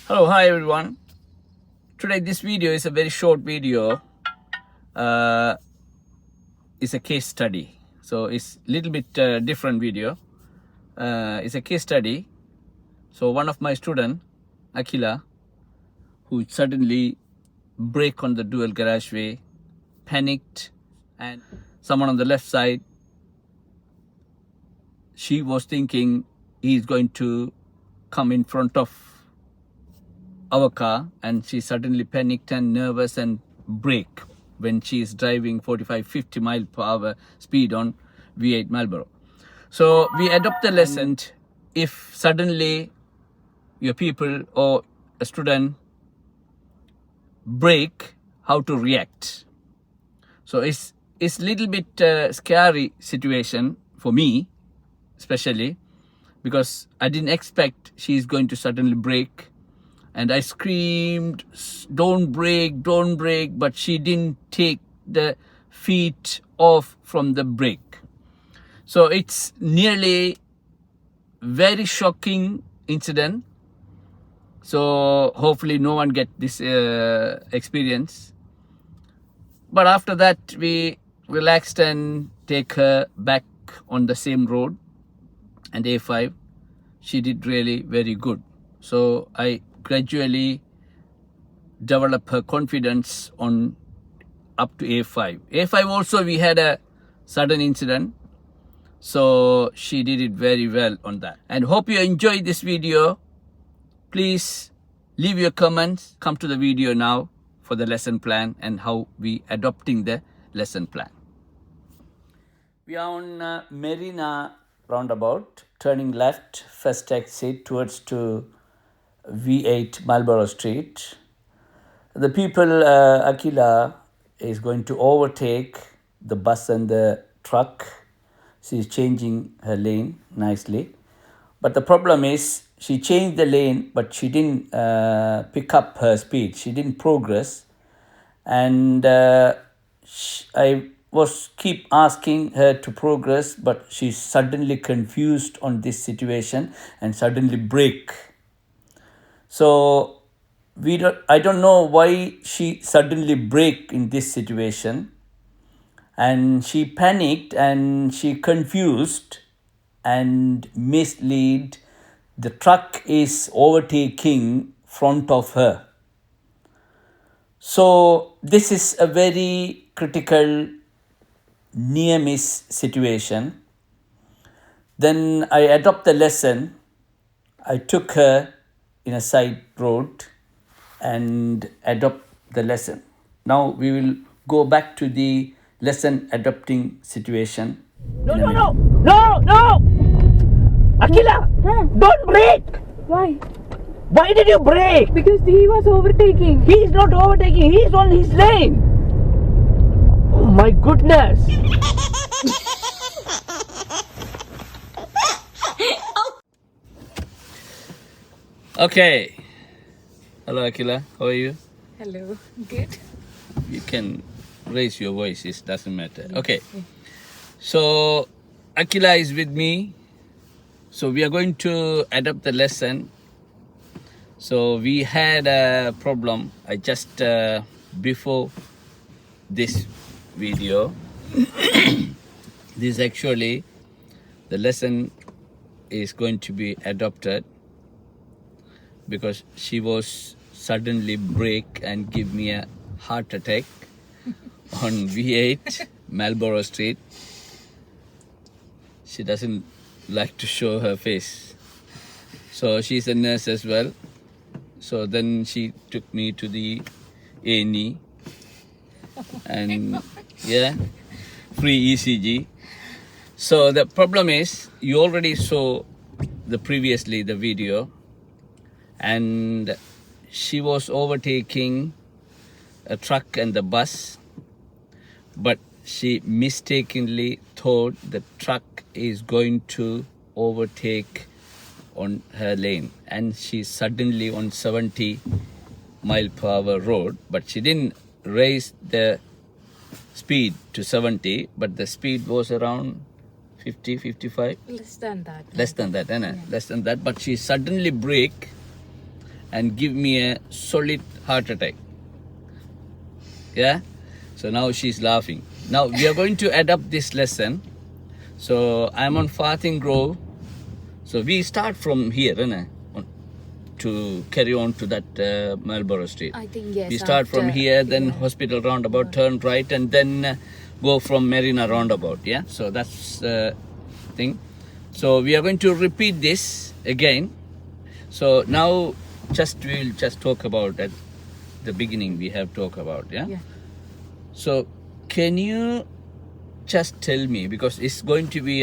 Hello, hi everyone. Today this video is a very short video. It's a case study. So it's a little bit different video. It's a case study. So one of my student, Akila, who suddenly brake on the dual carriageway, panicked, and someone on the left side, she was thinking he's going to come in front of our car, and she suddenly panicked and nervous and brake when she is driving 45-50 mile per hour speed on V8 Marlboro. So we adopt the lesson: if suddenly your people or a student brake, how to react. So it's little bit scary situation for me, especially because I didn't expect she's going to suddenly brake. And I screamed, don't brake, but she didn't take the feet off from the brake. So it's nearly very shocking incident. So hopefully no one get this experience. But after that, we relaxed and take her back on the same road and A5. She did really very good. So I gradually develop her confidence on up to A5. A5 also we had a sudden incident. So she did it very well on that. And hope you enjoy this video. Please leave your comments. Come to the video now for the lesson plan and how we adopting the lesson plan. We are on Marina roundabout, turning left, first exit towards to V8 Marlboro Street. The people, Akila, is going to overtake the bus and the truck. She's changing her lane nicely. But the problem is, she changed the lane, but she didn't pick up her speed. She didn't progress. And I was keep asking her to progress, but she's suddenly confused on this situation and suddenly brake. So I don't know why she suddenly brake in this situation, and she panicked and she confused and misled. The truck is overtaking front of her. So this is a very critical near miss situation. Then I adopt the lesson. I took her in a side road and adopt the lesson. Now we will go back to the lesson adopting situation. No! Akila! Don't brake! Why? Why did you brake? Because he was overtaking. He is not overtaking, he is on his lane. Oh my goodness! Okay. Hello Akila, how are you? Hello. Good. You can raise your voice, it doesn't matter. Okay. So Akila is with me. So we are going to adopt the lesson. So we had a problem. I just before this video, this actually the lesson is going to be adopted because she was suddenly brake and give me a heart attack on V8 Marlboro Street. She doesn't like to show her face. So she's a nurse as well. So then she took me to the A&E and yeah, free ECG. So the problem is, you already saw the video, and she was overtaking a truck and the bus, but she mistakenly thought the truck is going to overtake on her lane, and she suddenly on 70 mile per hour road, but she didn't raise the speed to 70, but the speed was around 50, 55. Less than that. Less than that, Anna. Yeah. Less than that, but she suddenly brake and give me a solid heart attack. Yeah, so now she's laughing. Now we are going to adapt this lesson. So I'm on Farthing Grove. So we start from here, to carry on to that Marlborough Street. I think yes. We start from here, then Hospital Roundabout, turn right, and then go from Marina Roundabout. Yeah, so that's the thing. So we are going to repeat this again. So now we'll just talk about at the beginning we have talked about. Yeah. So can you just tell me, because it's going to be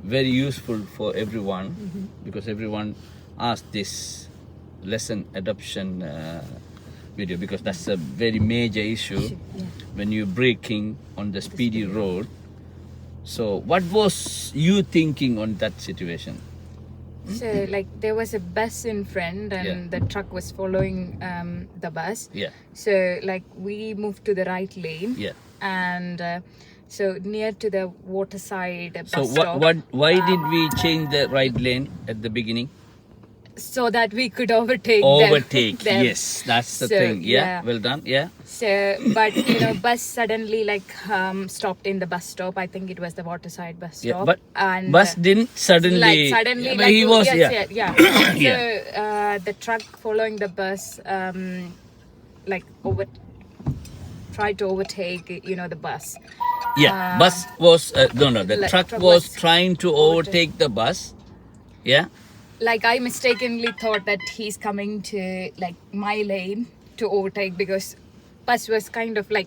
very useful for everyone, because everyone asked this lesson adoption video, because that's a very major issue when you're braking on the speedy road. So what was you thinking on that situation? So like there was a bus in front and the truck was following the bus. Yeah. So like we moved to the right lane. Yeah. And so near to the waterside bus So stop. why did we change the right lane at the beginning? So that we could overtake them. Yes, that's the So, thing. Yeah, yeah. well done. Yeah. So, but bus suddenly stopped in the bus stop. I think it was the waterside bus stop. Yeah, but and bus didn't suddenly. suddenly, but he was. yeah. So the truck following the bus, tried to overtake, the bus. Yeah, bus was the truck was trying to overtake the bus. Yeah. Like I mistakenly thought that he's coming to my lane to overtake, because bus was kind of a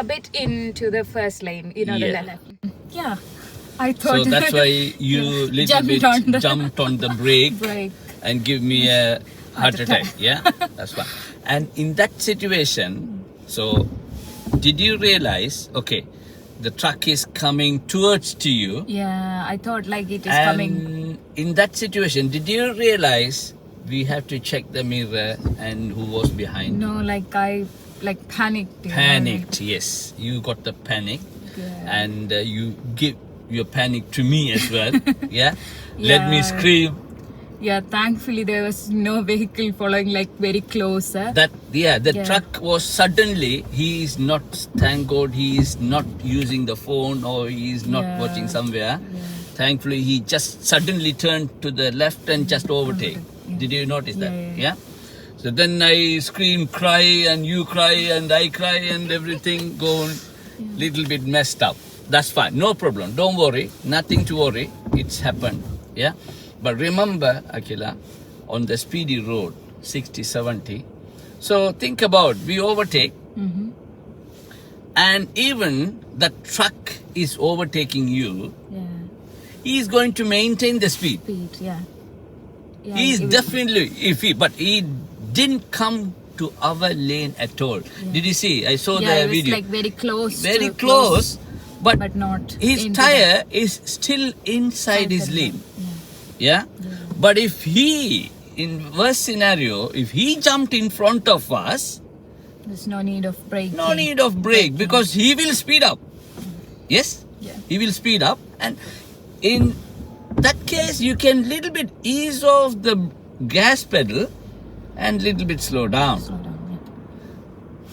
bit into the first lane, the left. Yeah, I thought. So that's why you little bit jumped on the brake and give me a heart attack. Yeah, that's fine. And in that situation, so did you realize? Okay, the truck is coming towards to you. Yeah, I thought it is and coming. In that situation, did you realize we have to check the mirror and who was behind? No, I panicked. Panicked, yes. You got the panic. Yeah. And you give your panic to me as well. Yeah? Let me scream. Yeah, thankfully there was no vehicle following very close. The truck was suddenly, thank God he is not using the phone, or he is not watching somewhere. Yeah. Thankfully he just suddenly turned to the left and just overtake. Yeah. Did you notice that? Yeah. So then I scream, cry, and you cry, and I cry, and everything going little bit messed up. That's fine, no problem, don't worry, nothing to worry, it's happened. Yeah. But remember, Akila, on the speedy road, 60, 70. So think about, we overtake, and even the truck is overtaking you. Yeah. He is going to maintain the speed. He is definitely, but he didn't come to our lane at all. Yeah. Did you see? I saw the video. It was very close. Very close, but not. His tire is still inside his lane. Yeah? But if he, in worst scenario, if he jumped in front of us, there's no need of braking. No need of brake, because he will speed up. Yes? Yeah. He will speed up, and in that case you can little bit ease off the gas pedal and little bit slow down.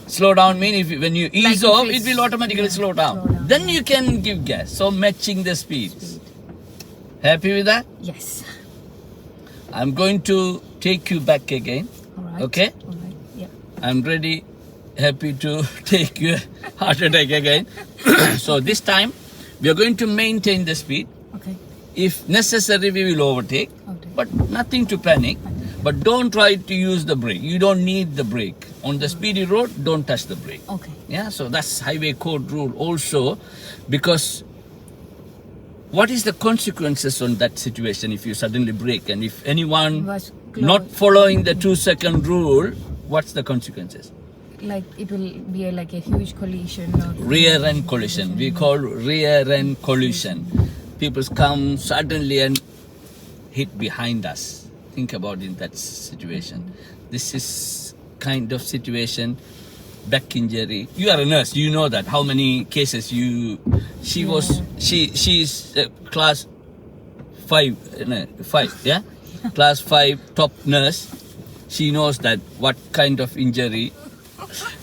Slow down means when you ease off, it will automatically slow down. Then you can give gas. So matching the speed. Happy with that? Yes. I'm going to take you back again. All right. Okay? All right. Yeah. I'm ready, happy to take your heart attack again. So this time, we are going to maintain the speed. Okay. If necessary, we will overtake. But nothing to panic. But don't try to use the brake. You don't need the brake. On the speedy road, don't touch the brake. Okay. Yeah, so that's highway code rule also, because what is the consequences on that situation if you suddenly brake, and if anyone not following the 2-second rule, what's the consequences? It will be a huge collision. Rear end collision. We call rear end collision. People come suddenly and hit behind us. Think about in that situation. This is kind of situation. Back injury. You are a nurse. You know that. How many cases she's class 5. Yeah. class 5 top nurse. She knows that what kind of injury.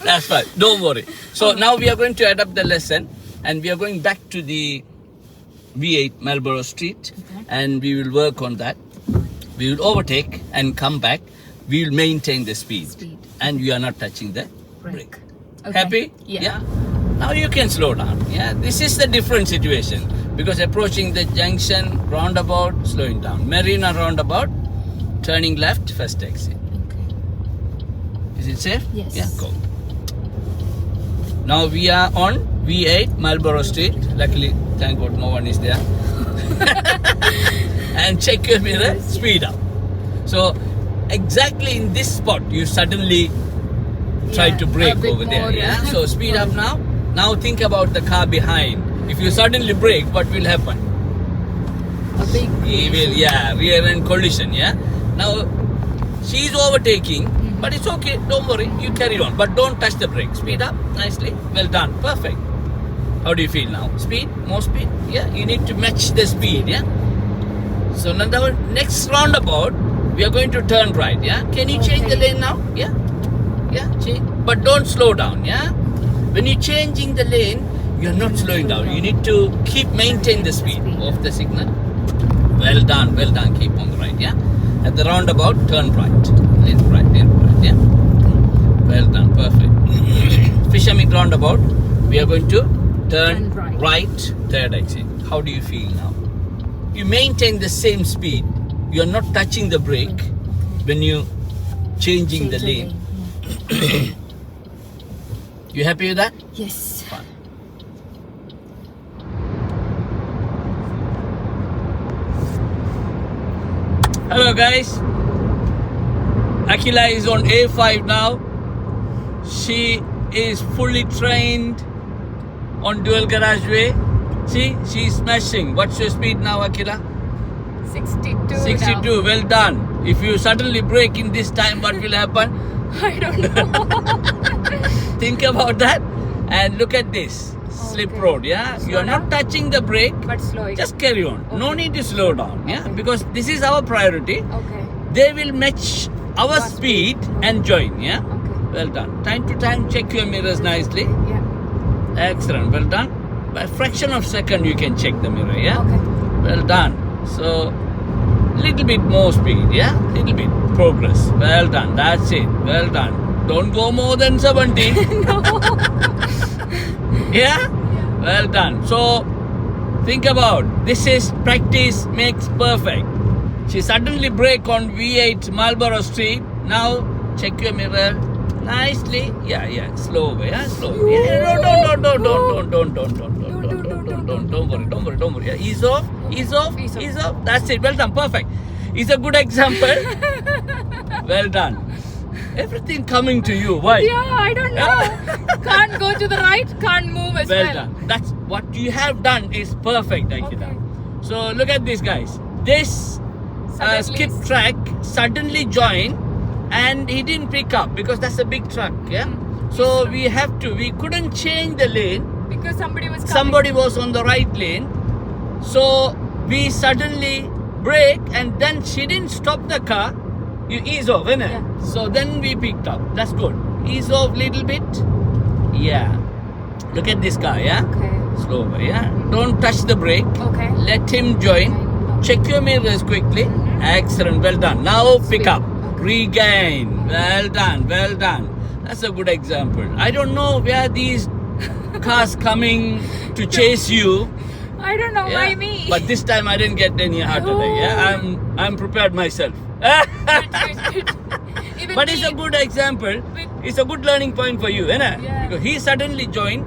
That's fine. Don't worry. So now we are going to adapt the lesson, and we are going back to the V8 Marlborough Street, and we will work on that. We will overtake and come back. We will maintain the speed. And we are not touching the brake. Okay. Happy? Yeah. Now you can slow down. Yeah. This is the different situation because approaching the junction roundabout, slowing down. Marina roundabout, turning left, first exit. Okay. Is it safe? Yes. Yeah. Cool. Now we are on V8 Marlborough Street. Luckily, thank God, no one is there. And check your mirror. Speed up. So exactly in this spot, you suddenly try to brake over there. Yeah. So speed up now. Now think about the car behind. If you suddenly brake, what will happen? A big He will, rear end collision. Yeah. Now she's overtaking, but it's okay. Don't worry. You carry on, but don't touch the brake. Speed up nicely. Well done. Perfect. How do you feel now? Speed, more speed. Yeah. You need to match the speed. Yeah. So now the next roundabout, we are going to turn right. Yeah. Can you change the lane now? Yeah. Yeah. Change, but don't slow down. Yeah. When you're changing the lane, you're not slowing down. You need to keep maintain the speed of the signal. Well done, well done. Keep on the right, yeah. At the roundabout, turn right. Left right, yeah. Well done, perfect. Fishermeet roundabout, we are going to turn right, third exit. How do you feel now? You maintain the same speed. You are not touching the brake when you changing the lane. You happy with that? Yes. Fine. Hello guys. Akila is on A5 now. She is fully trained on dual carriageway. See, she's smashing. What's your speed now, Akila? 62. 62. Now. Well done. If you suddenly brake in this time, what will happen? I don't know. Think about that and look at this slip road. Yeah, you are not touching the brake, But slowing. just carry on. No need to slow down. Yeah, because this is our priority. Okay. They will match our speed and join. Yeah, Okay. well done. Time to time, check your mirrors nicely. Yeah. Excellent. Well done. By a fraction of second, you can check the mirror. Yeah. Okay. Well done. So, little bit more speed. Yeah, little bit progress. Well done. That's it. Well done. Don't go more than 70. Yeah? Well done. So, think about this is practice makes perfect. She suddenly brake on V8 Marlborough Street. Now, check your mirror nicely. Yeah. Slow. Yeah, slow. Yeah, don't worry. Yeah, ease off. That's it. Well done. Perfect. It's a good example. Well done. Everything coming to you. Why? Yeah, I don't know. Can't go to the right, can't move as well. Well done. That's what you have done is perfect, Akila. Okay. So look at this, guys. This skip track suddenly joined, and he didn't pick up because that's a big truck. Yeah. So we couldn't change the lane. Because somebody was coming. Somebody was on the right lane. So we suddenly brake, and then she didn't stop the car. You ease off, innit? Yeah. So then we picked up. That's good. Ease off little bit. Yeah. Look at this car, yeah? Okay. Slower, yeah? Don't touch the brake. Okay. Let him join. Check your mirrors quickly. Excellent. Well done. Now pick up. Regain. Well done. That's a good example. I don't know where these cars coming to chase you. I don't know why me. But this time I didn't get any heart attack. Yeah, I'm prepared myself. Good. Even But me, it's a good example. It's a good learning point for you, innit? Yeah. Because he suddenly joined,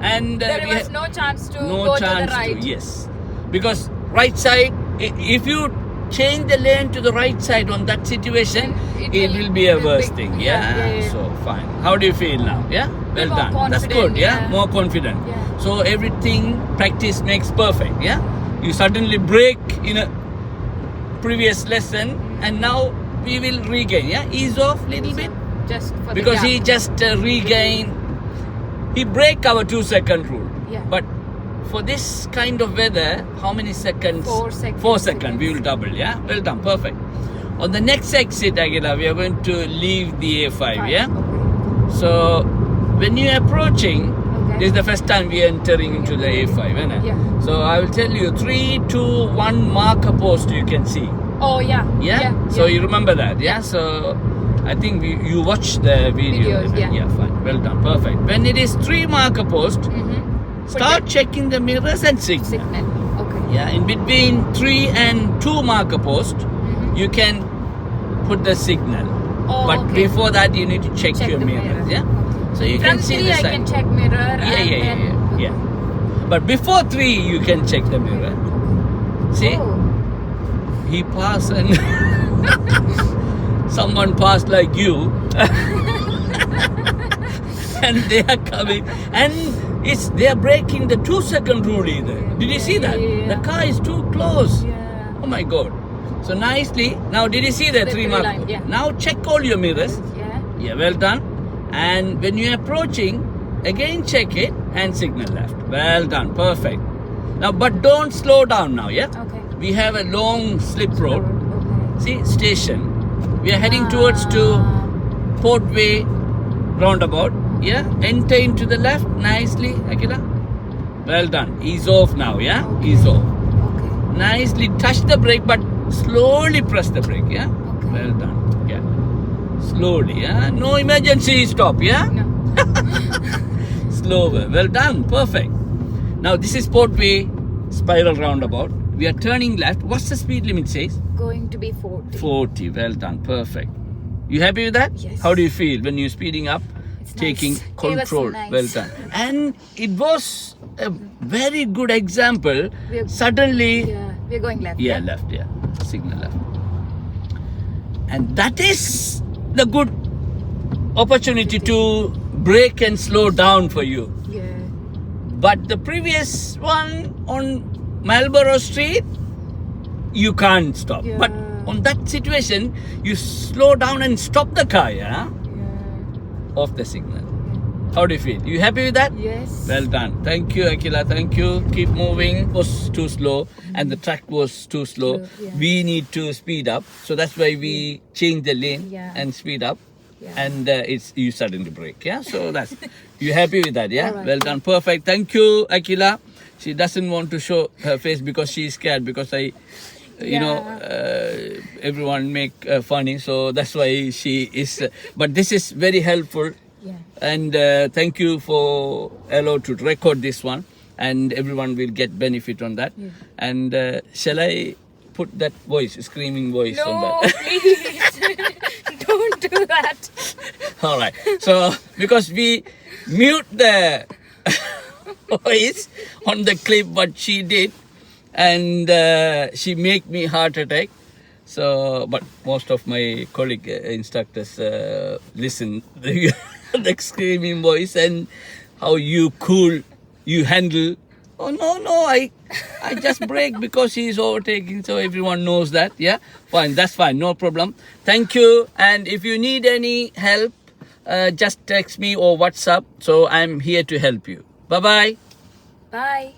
and there was no chance to no go chance to the right. yes, because right side. If you change the lane to the right side on that situation, it will be a worse thing. Yeah? So fine. How do you feel now? Yeah. Well More done. That's good. confident, Yeah. More confident. Yeah. So everything practice makes perfect. Yeah. You suddenly break in a previous lesson, and now we will regain. Yeah. Ease off little bit Just for because the he just regain. He break our 2-second rule. Yeah. But for this kind of weather, how many seconds? 4 seconds. 4 seconds. We will double. Yeah. Well done. Perfect. On the next exit, Aguila, we are going to leave the A5. Yeah. Okay. So when you are approaching, Okay. this is the first time we are entering into the A5, isn't it? Yeah. So I will tell you 3, 2, 1 marker post you can see. Oh yeah. Yeah. So you remember that? Yeah. So I think you watched the video. Videos, yeah. Yeah. Fine. Well done. Perfect. When it is 3 marker post, Mm-hmm. start checking the mirrors and signal. Signal. Okay. Yeah. In between 3 and 2 marker post, you can put the signal. Oh, But okay. before that, you need to check your the mirrors. mirror. Yeah. So you From can see 3 the I sign. can check mirror. Yeah. But before 3, you can check the mirror. See, Oh. he passed and someone passed like you, and they are coming, and they are breaking the 2-second rule either. Did you see that? Yeah. The car is too close. Yeah. Oh my God. So nicely. Now, did you see the 3 three mark? line, yeah. Now check all your mirrors. Yeah. Yeah, well done. And when you're approaching, again check it and signal left. Well done, perfect. Now, but don't slow down now, yeah? Okay. We have a long slip road. Okay. See, station. We are heading towards to Portway roundabout. Yeah, enter into the left nicely, Akila. Well done. Ease off now, yeah? Okay. Ease off. Okay. Nicely touch the brake, but slowly press the brake, yeah? Okay. Well done. Yeah. Slowly, yeah? No emergency stop, yeah? No. Slower. Well done. Perfect. Now this is Portway spiral roundabout. We are turning left. What's the speed limit says? Going to be 40. 40. Well done. Perfect. You happy with that? Yes. How do you feel when you're speeding up? It's Taking nice. It was control. nice. Well done. And it was a very good example. We're- Suddenly, Yeah. We're going left. yeah, left, yeah. Signal left. And that is the good opportunity to brake and slow down for you. Yeah. But the previous one on Marlborough Street, you can't stop. Yeah. But on that situation, you slow down and stop the car, yeah? Yeah. Off the signal. How do you feel? You happy with that? Yes. Well done. Thank you, Akila. Thank you. Keep moving. It was too slow and the track was too slow. Yeah. We need to speed up. So that's why we change the lane Yeah. and speed up. Yeah. And it's you suddenly brake. Yeah. So that's you happy with that? Yeah. All right. Well done. Perfect. Thank you, Akila. She doesn't want to show her face because she's scared because you know, everyone make funny. So that's why she is. But this is very helpful. Yeah. And thank you for allow to record this one, and everyone will get benefit on that. Yeah. And shall I put that voice, screaming voice on No, that? please. Don't do that. All right. So because we mute the voice on the clip, what she did, and she make me heart attack. So, but most of my colleague instructors listen the screaming voice and how you cool, you handle. Oh no, I just brake because he's overtaking, so everyone knows that. Yeah, fine, that's fine, no problem. Thank you. And if you need any help, just text me or WhatsApp. So I'm here to help you. Bye bye. Bye.